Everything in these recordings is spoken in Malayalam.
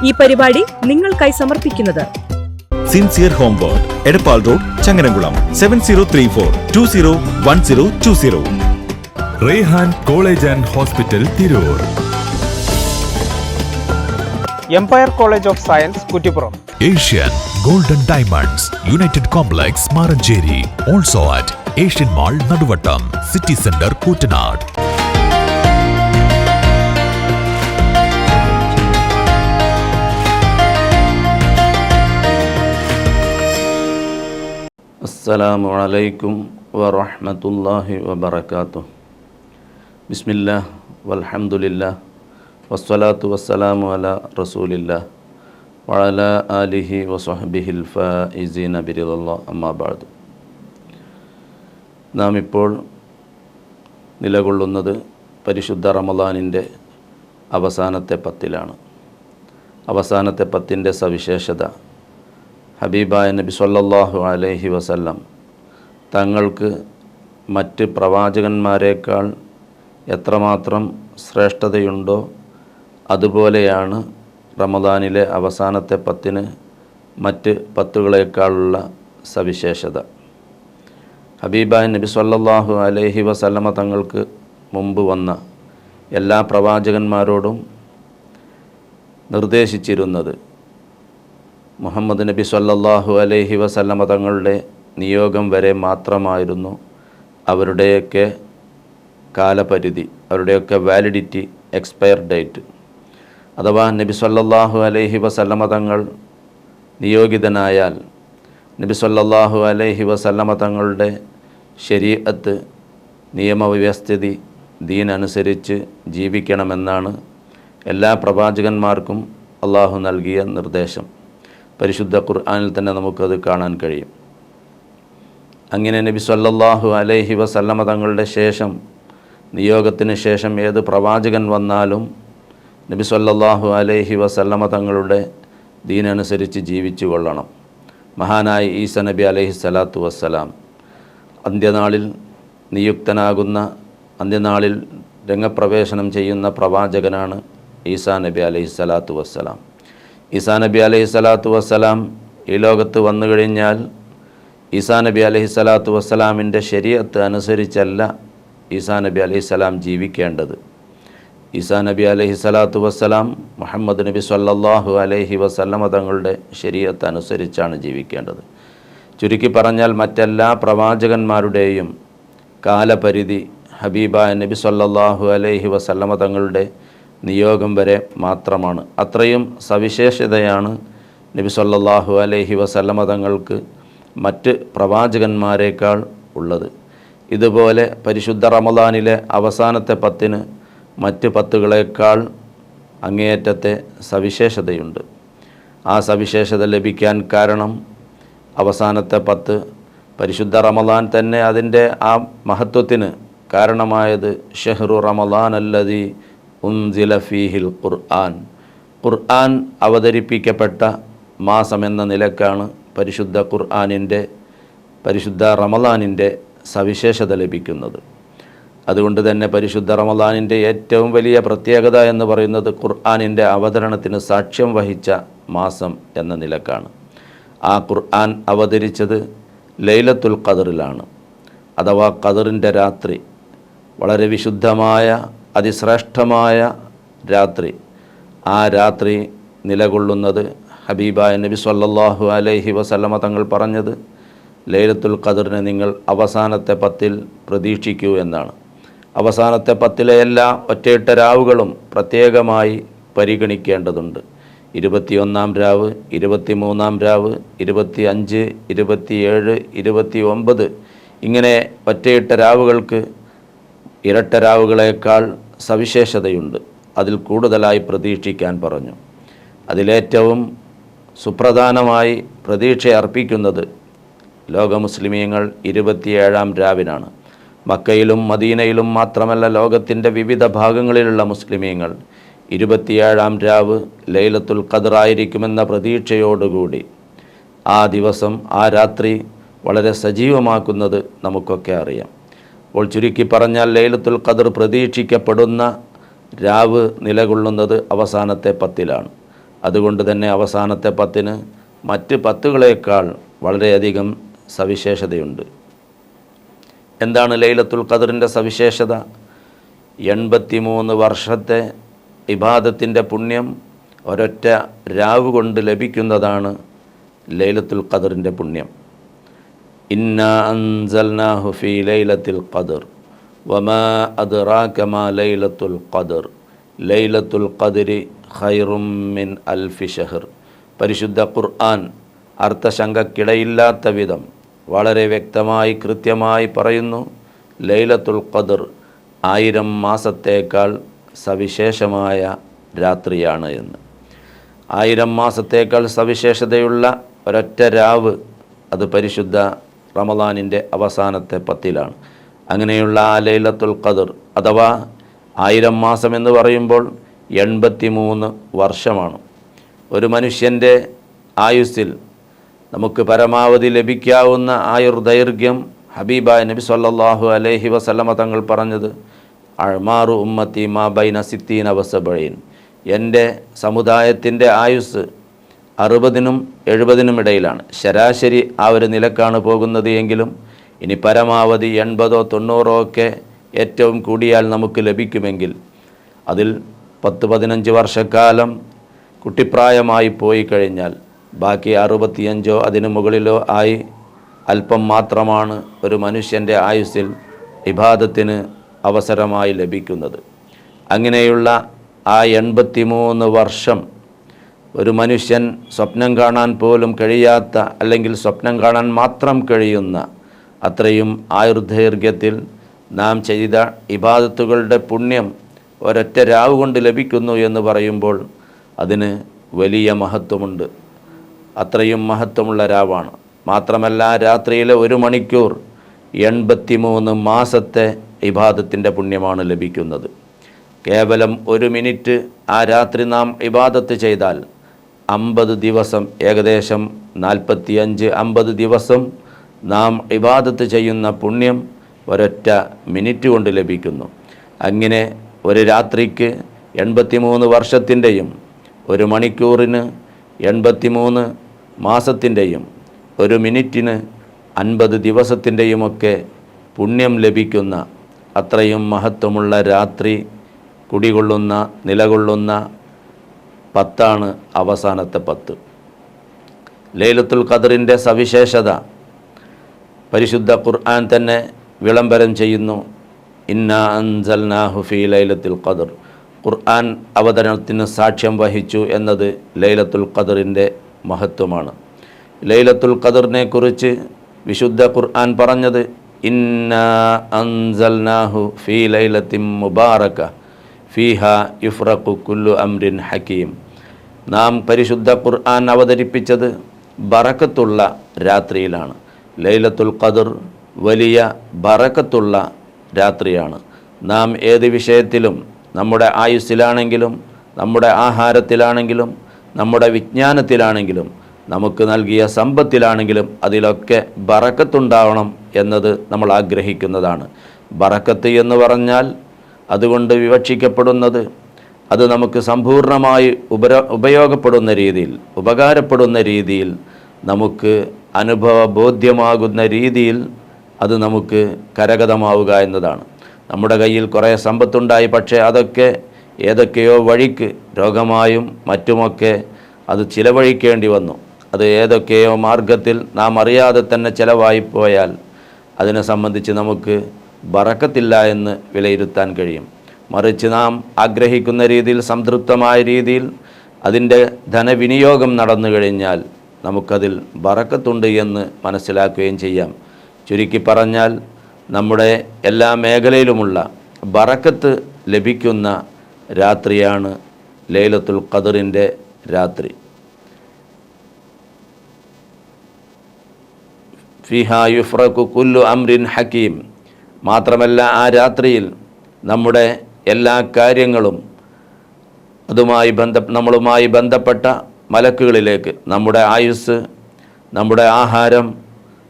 ഈ പരിപാടി നിങ്ങൾക്കായി സമർപ്പിക്കുന്നത് sincere home world, Edappal road, Changaramkulam. 7034201020. Rehan college and hospital, Tirur. Empire college of science, Kuttippuram. Asian golden diamonds, united complex, Maranchery. Also at Asian mall, Naduvattom, city centre, Koottanad. അസ്സലാമു അലൈക്കും വറഹ്മത്തുള്ളാഹി വബറകാതുഹു. ബിസ്മില്ലാഹ് വൽഹംദുലില്ലാഹ് വസ്സലാത്തു വസ്സലാമു അലാ റസൂലില്ലാഹ് വഅലാ ആലിഹി വസ്വഹ്ബിഹിൽ ഫായിസീന ബിറിദല്ലാഹ്. അമ്മാ ബഅദ്. നാം ഇപ്പോൾ നിലകൊള്ളുന്നത് പരിശുദ്ധ റമളാനിൻ്റെ അവസാനത്തെ പത്തിലാണ്. അവസാനത്തെ പത്തിൻ്റെ സവിശേഷത, ഹബീബായ നബി സല്ലല്ലാഹു അലൈഹി വസല്ലം തങ്ങൾക്ക് മറ്റ് പ്രവാചകന്മാരെക്കാൾ എത്രമാത്രം ശ്രേഷ്ഠതയുണ്ടോ അതുപോലെയാണ് റമദാനിലെ അവസാനത്തെ പത്തിന് മറ്റ് പത്തുകളേക്കാളുള്ള സവിശേഷത. ഹബീബായ നബി സല്ലല്ലാഹു അലൈഹി വസല്ലമ തങ്ങൾക്ക് മുമ്പ് വന്ന എല്ലാ പ്രവാചകന്മാരോടും നിർദ്ദേശിച്ചിരുന്നത് മുഹമ്മദ് നബി സല്ലല്ലാഹു അലൈഹി വസല്ലമ തങ്ങളുടെ നിയോഗം വരെ മാത്രമായിരുന്നു അവരുടെയൊക്കെ കാലപരിധി, അവരുടെയൊക്കെ വാലിഡിറ്റി, എക്സ്പയർ ഡേറ്റ്. അഥവാ നബി സല്ലല്ലാഹു അലൈഹി വസല്ലമ തങ്ങൾ നിയോഗിതനായാൽ നബി സല്ലല്ലാഹു അലൈഹി വസല്ലമ തങ്ങളുടെ ശരീഅത്ത്, നിയമവ്യവസ്ഥിതി, ദീൻ അനുസരിച്ച് ജീവിക്കണമെന്നാണ് എല്ലാ പ്രവാചകന്മാർക്കും അള്ളാഹു നൽകിയ നിർദ്ദേശം. പരിശുദ്ധ ഖുർആനിൽ തന്നെ നമുക്കത് കാണാൻ കഴിയും. അങ്ങനെ നബി സല്ലല്ലാഹു അലൈഹി വസല്ലമ തങ്ങളുടെ ശേഷം, നിയോഗത്തിന് ശേഷം ഏത് പ്രവാചകൻ വന്നാലും നബി സല്ലല്ലാഹു അലൈഹി വസല്ലമ തങ്ങളുടെ ദീനനുസരിച്ച് ജീവിച്ചു കൊള്ളണം. മഹാനായ ഈസ നബി അലൈഹി സ്വലാത്തു വസ്സലാം അന്ത്യനാളിൽ നിയുക്തനാകുന്ന, അന്ത്യനാളിൽ രംഗപ്രവേശനം ചെയ്യുന്ന പ്രവാചകനാണ് ഈസാ നബി അലൈഹി സ്വലാത്തു വസ്സലാം. ഈസാ നബി അലൈഹി സ്വലാത്തു വസ്സലാം ഈ ലോകത്ത് വന്നു കഴിഞ്ഞാൽ ഈസാ നബി അലൈഹി സ്വലാത്തു വസ്സലാമിൻ്റെ ശരീഅത്ത് അനുസരിച്ചല്ല ഈസാ നബി അലൈഹി സ്വലാം ജീവിക്കേണ്ടത്. ഈസാ നബി അലൈഹി സ്വലാത്തു വസ്സലാം മുഹമ്മദ് നബി സല്ലല്ലാഹു അലൈഹി വസല്ലമ തങ്ങളുടെ ശരീഅത്ത് അനുസരിച്ചാണ് ജീവിക്കേണ്ടത്. ചുരുക്കി പറഞ്ഞാൽ മറ്റെല്ലാ പ്രവാചകന്മാരുടെയും കാലപരിധി ഹബീബായ നബി സല്ലല്ലാഹു അലൈഹി വസല്ലമ തങ്ങളുടെ നിയോഗം വരെ മാത്രമാണ്. അത്രയും സവിശേഷതയാണ് നബി സല്ലല്ലാഹു അലൈഹി വസല്ലമ തങ്ങൾക്ക് മറ്റ് പ്രവാചകന്മാരെക്കാൾ ഉള്ളത്. ഇതുപോലെ പരിശുദ്ധ റമളാനിലെ അവസാനത്തെ പത്തിന് മറ്റ് പത്തുകളേക്കാൾ അങ്ങേയറ്റത്തെ സവിശേഷതയുണ്ട്. ആ സവിശേഷത ലഭിക്കാൻ കാരണം അവസാനത്തെ പത്ത്, പരിശുദ്ധ റമളാൻ തന്നെ അതിൻ്റെ ആ മഹത്വത്തിന് കാരണമായത് ഷഹ്റു റമളാൻ അല്ലദീ ഉൻസില ഫീഹിൽ ഖുർആൻ, ഖുർആൻ അവതരിപ്പിക്കപ്പെട്ട മാസമെന്ന നിലക്കാണ് പരിശുദ്ധ ഖുർആനിൻ്റെ, പരിശുദ്ധ റമളാനിൻ്റെ സവിശേഷത ലഭിക്കുന്നത്. അതുകൊണ്ട് തന്നെ പരിശുദ്ധ റമളാനിൻ്റെ ഏറ്റവും വലിയ പ്രത്യേകത എന്ന് പറയുന്നത് ഖുർആനിൻ്റെ അവതരണത്തിന് സാക്ഷ്യം വഹിച്ച മാസം എന്ന നിലക്കാണ്. ആ ഖുർആൻ അവതരിച്ചത് ലൈലത്തുൽ ഖദറിലാണ്, അഥവാ ഖദറിൻ്റെ രാത്രി, വളരെ വിശുദ്ധമായ അതിശ്രേഷ്ഠമായ രാത്രി. ആ രാത്രി നിലകൊള്ളുന്നത് ഹബീബായ നബി സല്ലല്ലാഹു അലൈഹി വസല്ലമ തങ്ങൾ പറഞ്ഞത് ലൈലത്തുൽ ഖദറിനെ നിങ്ങൾ അവസാനത്തെ പത്തിൽ പ്രതീക്ഷിക്കൂ എന്നാണ്. അവസാനത്തെ പത്തിലെ എല്ലാ ഒറ്റയിട്ട രാവുകളും പ്രത്യേകമായി പരിഗണിക്കേണ്ടതുണ്ട്. 21-ാം രാവ്, 23-ാം രാവ്, 25, 27, 29 ഇങ്ങനെ ഒറ്റയിട്ട രാവുകൾക്ക് ഇരട്ട രാവുകളേക്കാൾ സവിശേഷതയുണ്ട്. അതിൽ കൂടുതലായി പ്രതീക്ഷിക്കാൻ പറഞ്ഞു. അതിലേറ്റവും സുപ്രധാനമായി പ്രതീക്ഷ അർപ്പിക്കുന്നത് ലോക മുസ്ലിമീങ്ങൾ 27-ാം രാവിനാണ്. മക്കയിലും മദീനയിലും മാത്രമല്ല, ലോകത്തിൻ്റെ വിവിധ ഭാഗങ്ങളിലുള്ള മുസ്ലിമീങ്ങൾ 27-ാം രാവ് ലൈലത്തുൽ ഖദറായിരിക്കുമെന്ന പ്രതീക്ഷയോടുകൂടി ആ ദിവസം, ആ രാത്രി വളരെ സജീവമാക്കുന്നത് നമുക്കൊക്കെ അറിയാം. അപ്പോൾ ചുരുക്കി പറഞ്ഞാൽ ലൈലത്തുൽ ഖദർ പ്രതീക്ഷിക്കപ്പെടുന്ന രാവ് നിലകൊള്ളുന്നത് അവസാനത്തെ പത്തിലാണ്. അതുകൊണ്ട് തന്നെ അവസാനത്തെ 10 മറ്റ് 10കളേക്കാൾ വളരെയധികം സവിശേഷതയുണ്ട്. എന്താണ് ലൈലത്തുൽ ഖദറിൻ്റെ സവിശേഷത? 83 വർഷത്തെ ഇബാദത്തിൻ്റെ പുണ്യം ഒരൊറ്റ രാവ് കൊണ്ട് ലഭിക്കുന്നതാണ് ലൈലത്തുൽ ഖദറിൻ്റെ പുണ്യം. ഇന്നാ അൻസൽനാഹു ഫീ ലൈലത്തിൽ ഖദർ വമാ അദ്റാക മാ ലൈലത്തുൽ ഖദർ ലൈലത്തുൽ ഖദരി ഖൈറും മിൻ അൽഫി ഷഹർ. പരിശുദ്ധ ഖുർആൻ അർത്ഥശങ്കക്കിടയില്ലാത്ത വിധം വളരെ വ്യക്തമായി കൃത്യമായി പറയുന്നു, ലൈലത്തുൽ ഖദർ 1000 മാസത്തേക്കാൾ സവിശേഷമായ രാത്രിയാണ് എന്ന്. 1000 മാസത്തേക്കാൾ സവിശേഷതയുള്ള ഒരൊറ്റ രാവ് അത് പരിശുദ്ധ റമദാനിൻ്റെ അവസാനത്തെ 10ലാണ്. അങ്ങനെയുള്ള ആ ലൈലത്തുൽ ഖദർ അഥവാ 1000 മാസം എന്ന് പറയുമ്പോൾ 83 വർഷമാണ്. ഒരു മനുഷ്യൻ്റെ ആയുസ്സിൽ നമുക്ക് പരമാവധി ലഭിക്കാവുന്ന ആയുർദൈർഘ്യം ഹബീബായ നബി സല്ലല്ലാഹു അലൈഹി വസല്ലമ തങ്ങൾ പറഞ്ഞത്, അഴ്മാറു ഉമ്മത്തി മാ ബൈന 60 വ 70. എൻ്റെ സമുദായത്തിൻ്റെ ആയുസ് 60നും 70നും ഇടയിലാണ്. ശരാശരി ആ ഒരു നിലക്കാണ് പോകുന്നത് എങ്കിലും ഇനി പരമാവധി 80ഓ 90ഓ ഒക്കെ ഏറ്റവും കൂടിയാൽ നമുക്ക് ലഭിക്കുമെങ്കിൽ അതിൽ 10-15 വർഷക്കാലം കുട്ടിപ്രായമായി പോയി കഴിഞ്ഞാൽ ബാക്കി 65ഓ അതിനു മുകളിലോ ആയി അല്പം മാത്രമാണ് ഒരു മനുഷ്യൻ്റെ ആയുസ്സിൽ ഇബാദത്തിന് അവസരമായി ലഭിക്കുന്നത്. അങ്ങനെയുള്ള ആ 83 വർഷം ഒരു മനുഷ്യൻ സ്വപ്നം കാണാൻ പോലും കഴിയാത്ത, അല്ലെങ്കിൽ സ്വപ്നം കാണാൻ മാത്രം കഴിയുന്ന അത്രയും ആയുർദൈർഘ്യത്തിൽ നാം ചെയ്ത ഇബാദത്തുകളുടെ പുണ്യം ഒരൊറ്റ രാവ് കൊണ്ട് ലഭിക്കുന്നു എന്ന് പറയുമ്പോൾ അതിന് വലിയ മഹത്വമുണ്ട്. അത്രയും മഹത്വമുള്ള രാവാണ്. മാത്രമല്ല രാത്രിയിലെ 1 മണിക്കൂർ 83 മാസത്തെ ഇബാദത്തിൻ്റെ പുണ്യമാണ് ലഭിക്കുന്നത്. കേവലം 1 മിനിറ്റ് ആ രാത്രി നാം ഇബാദത്ത് ചെയ്താൽ 50 ദിവസം, ഏകദേശം 45-50 ദിവസം നാം ഇബാദത്ത് ചെയ്യുന്ന പുണ്യം ഒരൊറ്റ മിനിറ്റ് കൊണ്ട് ലഭിക്കുന്നു. അങ്ങനെ ഒരു രാത്രിക്ക് 83 വർഷത്തിൻ്റെയും 1 മണിക്കൂറിന് 83 മാസത്തിൻ്റെയും 1 മിനിറ്റിന് 50 ദിവസത്തിൻ്റെയുമൊക്കെ പുണ്യം ലഭിക്കുന്ന അത്രയും മഹത്വമുള്ള രാത്രി കുടികൊള്ളുന്ന നിലകൊള്ളുന്ന 10 അവസാനത്തെ 10. ലൈലത്തുൽ ഖദറിൻ്റെ സവിശേഷത പരിശുദ്ധ ഖുർആൻ തന്നെ വിളംബരം ചെയ്യുന്നു. ഇന്നാ അൻസൽനാഹു ഫീ ലൈലത്തുൽ ഖദർ. ഖുർആൻ അവതരണത്തിന് സാക്ഷ്യം വഹിച്ചു എന്നത് ലൈലത്തുൽ ഖദറിൻ്റെ മഹത്വമാണ്. ലൈലത്തുൽ ഖദറിനെ കുറിച്ച് വിശുദ്ധ ഖുർആൻ പറഞ്ഞത്, ഇന്നാ അൻസൽനാഹു ഫീ ലൈലത്തിൻ മുബാറക ഫീഹാ യുഫ്റഖു കുല്ലു അംരിൻ ഹക്കീം. നാം പരിശുദ്ധ ഖുർആൻ അവതരിപ്പിച്ചത് ബറക്കത്തുള്ള രാത്രിയിലാണ്. ലൈലത്തുൽ ഖദർ വലിയ ബറക്കത്തുള്ള രാത്രിയാണ്. നാം ഏത് വിഷയത്തിലും, നമ്മുടെ ആയുസ്സിലാണെങ്കിലും നമ്മുടെ ആഹാരത്തിലാണെങ്കിലും നമ്മുടെ വിജ്ഞാനത്തിലാണെങ്കിലും നമുക്ക് നൽകിയ സമ്പത്തിലാണെങ്കിലും അതിലൊക്കെ ബറക്കത്തുണ്ടാവണം എന്നത് നമ്മൾ ആഗ്രഹിക്കുന്നതാണ്. ബറക്കത്ത് എന്ന് പറഞ്ഞാൽ അതുകൊണ്ട് വിവക്ഷിക്കപ്പെടുന്നത് അത് നമുക്ക് സമ്പൂർണ്ണമായി ഉപയോഗപ്പെടുന്ന രീതിയിൽ, ഉപകാരപ്പെടുന്ന രീതിയിൽ, നമുക്ക് അനുഭവബോധ്യമാകുന്ന രീതിയിൽ അത് നമുക്ക് കരഗതമാവുക എന്നതാണ്. നമ്മുടെ കയ്യിൽ കുറേ സമ്പത്തുണ്ടായി, പക്ഷേ അതൊക്കെ ഏതൊക്കെയോ വഴിക്ക് രോഗമായും മറ്റുമൊക്കെ അത് ചിലവഴിക്കേണ്ടി വന്നു. അത് ഏതൊക്കെയോ മാർഗത്തിൽ നാം അറിയാതെ തന്നെ ചിലവായിപ്പോയാൽ അതിനെ സംബന്ധിച്ച് നമുക്ക് ബറക്കത്തില്ല എന്ന് വിലയിരുത്താൻ കഴിയും. മറിച്ച് നാം ആഗ്രഹിക്കുന്ന രീതിയിൽ, സംതൃപ്തമായ രീതിയിൽ അതിൻ്റെ ധനവിനിയോഗം നടന്നു കഴിഞ്ഞാൽ നമുക്കതിൽ ബറക്കത്തുണ്ട് എന്ന് മനസ്സിലാക്കുകയും ചെയ്യാം. ചുരുക്കി പറഞ്ഞാൽ നമ്മുടെ എല്ലാ മേഖലയിലുമുള്ള ബറക്കത്ത് ലഭിക്കുന്ന രാത്രിയാണ് ലൈലത്തുൽ ഖദറിൻ്റെ രാത്രി. ഫിഹാ യുഫ്റഖു കുല്ലു അംരിൻ ഹക്കീം. മാത്രമല്ല ആ രാത്രിയിൽ നമ്മുടെ എല്ലാ കാര്യങ്ങളും നമ്മളുമായി ബന്ധപ്പെട്ട മലക്കുകളിലേക്ക്, നമ്മുടെ ആയുസ്, നമ്മുടെ ആഹാരം,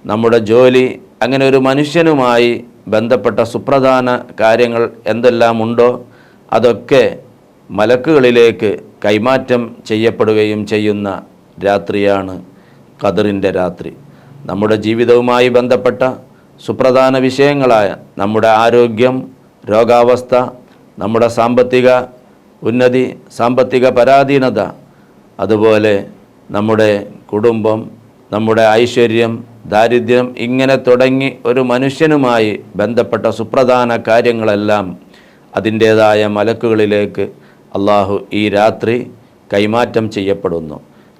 നമ്മുടെ ജോലി, അങ്ങനെ ഒരു മനുഷ്യനുമായി ബന്ധപ്പെട്ട സുപ്രധാന കാര്യങ്ങൾ എന്തെല്ലാം ഉണ്ടോ അതൊക്കെ മലക്കുകളിലേക്ക് കൈമാറ്റം ചെയ്യപ്പെടുകയും ചെയ്യുന്ന രാത്രിയാണ് ഖദറിൻ്റെ രാത്രി. നമ്മുടെ ജീവിതവുമായി ബന്ധപ്പെട്ട സുപ്രധാന വിഷയങ്ങളായ നമ്മുടെ ആരോഗ്യം, രോഗാവസ്ഥ, നമ്മുടെ സാമ്പത്തിക ഉന്നതി, സാമ്പത്തിക പരാധീനത, അതുപോലെ നമ്മുടെ കുടുംബം, നമ്മുടെ ഐശ്വര്യം, ദാരിദ്ര്യം, ഇങ്ങനെ തുടങ്ങി ഒരു മനുഷ്യനുമായി ബന്ധപ്പെട്ട സുപ്രധാന കാര്യങ്ങളെല്ലാം അതിൻ്റേതായ മലക്കുകളിലേക്ക് അള്ളാഹു ഈ രാത്രി കൈമാറ്റം ചെയ്യപ്പെടുന്നു.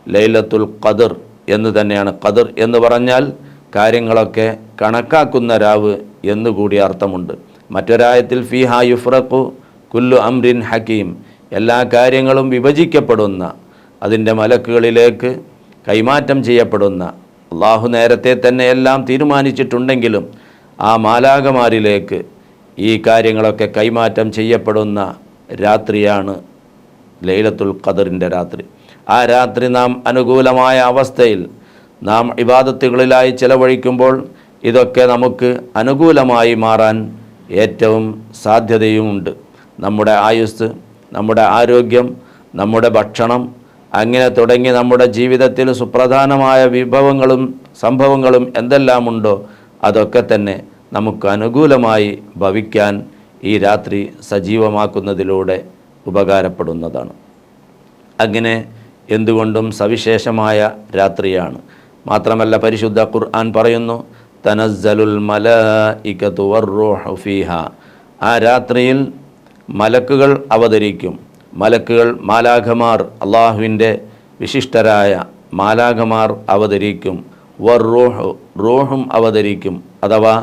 ലൈലത്തുൽ ഖദർ എന്ന് തന്നെയാണ്. ഖദർ എന്ന് പറഞ്ഞാൽ കാര്യങ്ങളൊക്കെ കണക്കാക്കുന്ന രാവ് എന്നുകൂടി അർത്ഥമുണ്ട്. മറ്റൊരായത്തിൽ ഫീഹാ യുഫ്രഖു കുല്ലു അംരിൻ ഹക്കീം, എല്ലാ കാര്യങ്ങളും വിഭജിക്കപ്പെടുന്ന, അതിൻ്റെ മലക്കുകളിലേക്ക് കൈമാറ്റം ചെയ്യപ്പെടുന്ന, അള്ളാഹു നേരത്തെ തന്നെ എല്ലാം തീരുമാനിച്ചിട്ടുണ്ടെങ്കിലും ആ മാലാകമാരിലേക്ക് ഈ കാര്യങ്ങളൊക്കെ കൈമാറ്റം ചെയ്യപ്പെടുന്ന രാത്രിയാണ് ലൈലത്തുൽ ഖദറിൻ്റെ രാത്രി. ആ രാത്രി നാം അനുകൂലമായ അവസ്ഥയിൽ നാം ഇബാദത്തുകളിലായി ചെലവഴിക്കുമ്പോൾ ഇതൊക്കെ നമുക്ക് അനുകൂലമായി മാറാൻ ഏറ്റവും സാധ്യതയുമുണ്ട്. നമ്മുടെ ആയുസ്, നമ്മുടെ ആരോഗ്യം, നമ്മുടെ ഭക്ഷണം, അങ്ങനെ തുടങ്ങി നമ്മുടെ ജീവിതത്തിൽ സുപ്രധാനമായ വിഭവങ്ങളും സംഭവങ്ങളും എന്തെല്ലാമുണ്ടോ അതൊക്കെ തന്നെ നമുക്ക് അനുകൂലമായി ഭവിക്കാൻ ഈ രാത്രി സജീവമാക്കുന്നതിലൂടെ ഉപകാരപ്പെടുന്നതാണ്. അങ്ങനെ എന്തുകൊണ്ടും സവിശേഷമായ രാത്രിയാണ്. മാത്രമല്ല പരിശുദ്ധ ഖുർആൻ പറയുന്നു, തനസ്സലുൽ മലായികതു വറൂഹു ഫീഹാ, ആ രാത്രിയിൽ മലക്കുകൾ അവതരിക്കും. മലക്കുകൾ, മാലാഖമാർ, അള്ളാഹുവിൻ്റെ വിശിഷ്ടരായ മാലാഖമാർ അവതരിക്കും. വറൂഹു, റൂഹും അവതരിക്കും. അഥവാ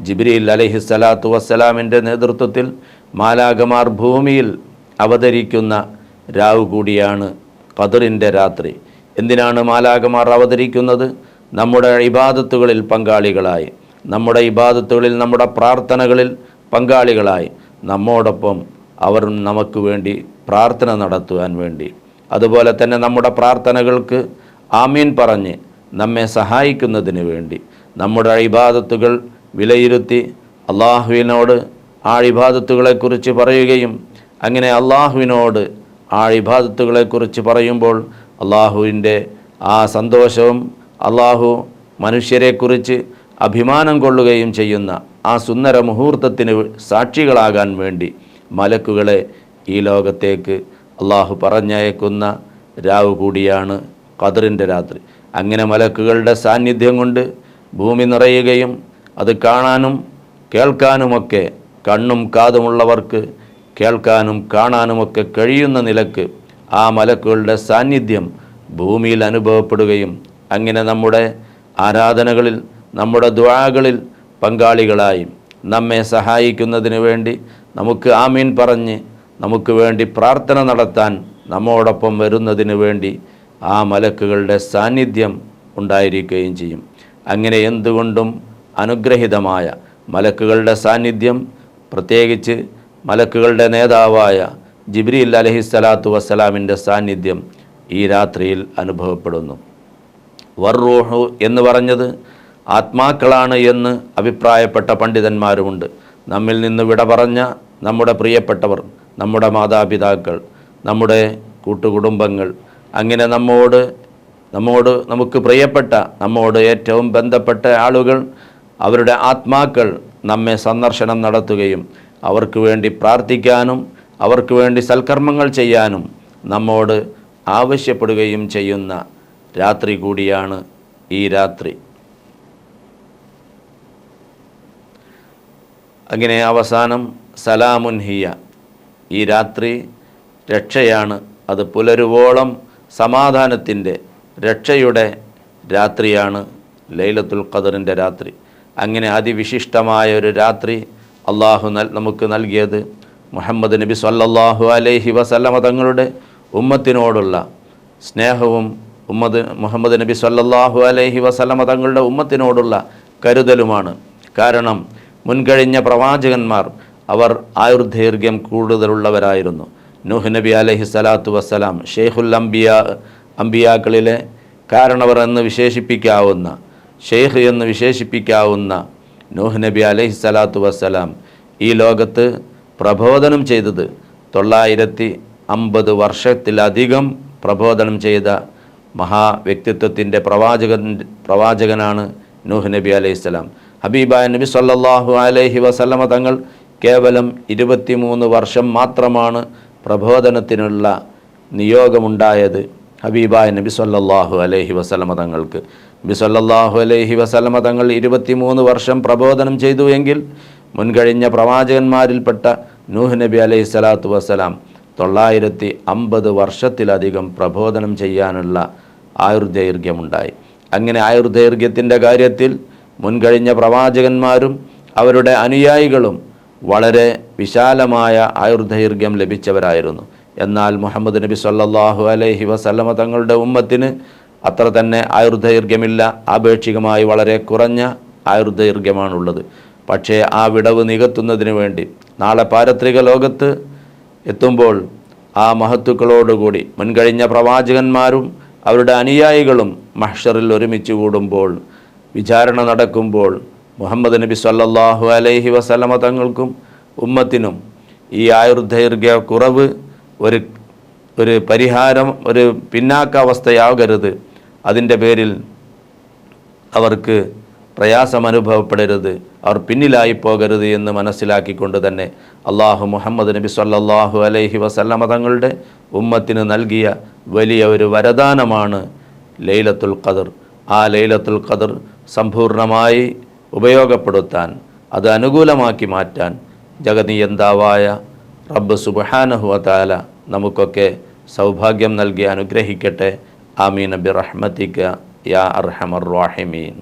ജിബ്രീൽ അലൈഹിസ്സലാത്തു വസ്സലാമിൻ്റെ നേതൃത്വത്തിൽ മാലാഖമാർ ഭൂമിയിൽ അവതരിക്കുന്ന രാവ് കൂടിയാണ് ഖദറിൻ്റെ രാത്രി. എന്തിനാണ് മാലാഖമാർ അവതരിക്കുന്നത്? നമ്മുടെ ഇബാദത്തുകളിൽ പങ്കാളികളായി, നമ്മുടെ ഇബാദത്തുകളിൽ, നമ്മുടെ പ്രാർത്ഥനകളിൽ പങ്കാളികളായി, നമ്മോടൊപ്പം അവർ നമുക്ക് വേണ്ടി പ്രാർത്ഥന നടത്തുവാൻ വേണ്ടി, അതുപോലെ തന്നെ നമ്മുടെ പ്രാർത്ഥനകൾക്ക് ആമീൻ പറഞ്ഞ് നമ്മെ സഹായിക്കുന്നതിന് വേണ്ടി, നമ്മുടെ ഇബാദത്തുകൾ വിലയിരുത്തി അള്ളാഹുവിനോട് ആ ഇബാദത്തുകളെക്കുറിച്ച് പറയുകയും, അങ്ങനെ അള്ളാഹുവിനോട് ആ ഇബാദത്തുകളെക്കുറിച്ച് പറയുമ്പോൾ അള്ളാഹുവിൻ്റെ ആ സന്തോഷവും അള്ളാഹു മനുഷ്യരെക്കുറിച്ച് അഭിമാനം കൊള്ളുകയും ചെയ്യുന്ന ആ സുന്ദര മുഹൂർത്തത്തിന് സാക്ഷികളാകാൻ വേണ്ടി മലക്കുകളെ ഈ ലോകത്തേക്ക് അള്ളാഹു പറഞ്ഞയക്കുന്ന രാവ് കൂടിയാണ് ഖദറിൻ്റെ രാത്രി. അങ്ങനെ മലക്കുകളുടെ സാന്നിധ്യം കൊണ്ട് ഭൂമി നിറയുകയും അത് കാണാനും കേൾക്കാനുമൊക്കെ, കണ്ണും കാതുമുള്ളവർക്ക് കേൾക്കാനും കാണാനുമൊക്കെ കഴിയുന്ന നിലക്ക് ആ മലക്കുകളുടെ സാന്നിധ്യം ഭൂമിയിൽ അനുഭവപ്പെടുകയും, അങ്ങനെ നമ്മുടെ ആരാധനകളിൽ, നമ്മുടെ ദുആകളിൽ പങ്കാളികളായി നമ്മെ സഹായിക്കുന്നതിന് വേണ്ടി, നമുക്ക് ആമീൻ പറഞ്ഞ് നമുക്ക് വേണ്ടി പ്രാർത്ഥന നടത്താൻ നമ്മോടൊപ്പം വരുന്നതിന് വേണ്ടി ആ മലക്കുകളുടെ സാന്നിധ്യം ഉണ്ടായിരിക്കുകയും ചെയ്യും. അങ്ങനെ എന്തുകൊണ്ടും അനുഗ്രഹീതമായ മലക്കുകളുടെ സാന്നിധ്യം, പ്രത്യേകിച്ച് മലക്കുകളുടെ നേതാവായ ജിബ്രീൽ അലൈഹിസ്സലാത്തു വസ്സലാമിൻ്റെ സാന്നിധ്യം ഈ രാത്രിയിൽ അനുഭവപ്പെടുന്നു. വറൂഹു എന്ന് പറഞ്ഞത് ആത്മാക്കളാണ് എന്ന് അഭിപ്രായപ്പെട്ട പണ്ഡിതന്മാരുമുണ്ട്. നമ്മിൽ നിന്ന് വിട പറഞ്ഞ നമ്മുടെ പ്രിയപ്പെട്ടവർ, നമ്മുടെ മാതാപിതാക്കൾ, നമ്മുടെ കൂട്ടുകുടുംബങ്ങൾ, അങ്ങനെ നമുക്ക് പ്രിയപ്പെട്ട, നമ്മോട് ഏറ്റവും ബന്ധപ്പെട്ട ആളുകൾ, അവരുടെ ആത്മാക്കൾ നമ്മെ സന്ദർശനം നടത്തുകയും അവർക്ക് വേണ്ടി പ്രാർത്ഥിക്കാനും അവർക്ക് വേണ്ടി സൽക്കർമ്മങ്ങൾ ചെയ്യാനും നമ്മോട് ആവശ്യപ്പെടുകയും ചെയ്യുന്ന രാത്രി കൂടിയാണ് ഈ രാത്രി. അങ്ങനെ അവസാനം സലാമുൻ ഹിയ, ഈ രാത്രി രക്ഷയാണ്. അത് പുലരുവോളം സമാധാനത്തിൻ്റെ, രക്ഷയുടെ രാത്രിയാണ് ലൈലത്തുൽ ഖദറിൻ്റെ രാത്രി. അങ്ങനെ അതിവിശിഷ്ടമായ ഒരു രാത്രി അള്ളാഹു നമുക്ക് നൽകിയത് മുഹമ്മദ് നബി സല്ലല്ലാഹു അലൈഹി വസല്ലമ തങ്ങളുടെ ഉമ്മത്തിനോടുള്ള സ്നേഹവും മുഹമ്മദ് നബി സല്ലല്ലാഹു അലൈഹി വസല്ലമ തങ്ങളുടെ ഉമ്മത്തിനോടുള്ള കരുതലുമാണ്. കാരണം മുൻകഴിഞ്ഞ പ്രവാചകന്മാർ അവർ ആയുർദൈർഘ്യം കൂടുതലുള്ളവരായിരുന്നു. നൂഹ് നബി അലൈഹി സ്വലാത്തു വസ്സലാം ഷെയ്ഖുൽ അംബിയാക്കളിലെ കാരണവർ എന്ന് വിശേഷിപ്പിക്കാവുന്ന, ഷെയ്ഖ് എന്ന് വിശേഷിപ്പിക്കാവുന്ന നൂഹ് നബി അലൈഹി സ്വലാത്തു വസ്സലാം ഈ ലോകത്ത് പ്രബോധനം ചെയ്തത് 50 വർഷത്തിലധികം പ്രബോധനം ചെയ്ത മഹാവ്യക്തിത്വത്തിൻ്റെ പ്രവാചകനാണ് നൂഹ് നബി അലൈഹിസ്സലാം. ഹബീബായ നബി സല്ലല്ലാഹു അലൈഹി വസല്ലമ തങ്ങൾ കേവലം 23 വർഷം മാത്രമാണ് പ്രബോധനത്തിനുള്ള നിയോഗമുണ്ടായത് ഹബീബായ നബി സല്ലല്ലാഹു അലൈഹി വസല്ലമ തങ്ങൾക്ക്. നബി സല്ലല്ലാഹു അലൈഹി വസല്ലമ തങ്ങൾ 23 വർഷം പ്രബോധനം ചെയ്തു എങ്കിൽ മുൻകഴിഞ്ഞ പ്രവാചകന്മാരിൽപ്പെട്ട നൂഹ് നബി അലൈഹി സ്വലാത്തു വസ്സലാം 950 വർഷത്തിലധികം പ്രബോധനം ചെയ്യാനുള്ള ആയുർദൈർഘ്യമുണ്ടായി. അങ്ങനെ ആയുർദൈർഘ്യത്തിൻ്റെ കാര്യത്തിൽ മുൻകഴിഞ്ഞ പ്രവാചകന്മാരും അവരുടെ അനുയായികളും വളരെ വിശാലമായ ആയുർദൈർഘ്യം ലഭിച്ചവരായിരുന്നു. എന്നാൽ മുഹമ്മദ് നബി സല്ലല്ലാഹു അലൈഹി വസല്ലമ തങ്ങളുടെ ഉമ്മത്തിന് അത്ര തന്നെ ആയുർദൈർഘ്യമില്ല. ആപേക്ഷികമായി വളരെ കുറഞ്ഞ ആയുർദൈർഘ്യമാണുള്ളത്. പക്ഷേ ആ വിടവ് നികത്തുന്നതിന് വേണ്ടി നാളെ പാരത്രിക ലോകത്ത് എത്തുമ്പോൾ ആ മഹത്തുക്കളോടുകൂടി മുൻകഴിഞ്ഞ പ്രവാചകന്മാരും അവരുടെ അനുയായികളും മഹ്ശറിൽ ഒരുമിച്ച് കൂടുമ്പോൾ, വിചാരണ നടക്കുമ്പോൾ മുഹമ്മദ് നബി സല്ലല്ലാഹു അലൈഹി വസല്ലമ തങ്ങൾക്കും ഉമ്മത്തിനും ഈ ആയുർദൈർഘ്യ കുറവ് ഒരു പരിഹാരം, ഒരു പിന്നാക്കാവസ്ഥയാകരുത്. അതിൻ്റെ പേരിൽ അവർക്ക് പ്രയാസം അനുഭവപ്പെടരുത്, അവർ പിന്നിലായി പോകരുത് എന്ന് മനസ്സിലാക്കിക്കൊണ്ട് തന്നെ അള്ളാഹു മുഹമ്മദ് നബി സല്ലല്ലാഹു അലൈഹി വസല്ലമ തങ്ങളുടെ ഉമ്മത്തിന് നൽകിയ വലിയ ഒരു വരദാനമാണ് ലൈലത്തുൽ ഖദർ. ആ ലൈലത്തുൽ ഖദർ സമ്പൂർണ്ണമായി ഉപയോഗപ്പെടുത്താൻ, അത് അനുകൂലമാക്കി മാറ്റാൻ ജഗന്നിയന്താവായ റബ്ബ് സുബ്ഹാനഹു വ തആല നമുക്കൊക്കെ സൗഭാഗ്യം നൽകി അനുഗ്രഹിക്കട്ടെ. ആമീൻ ബിറഹ്മതിക യാ അർഹമർ റഹീമീൻ.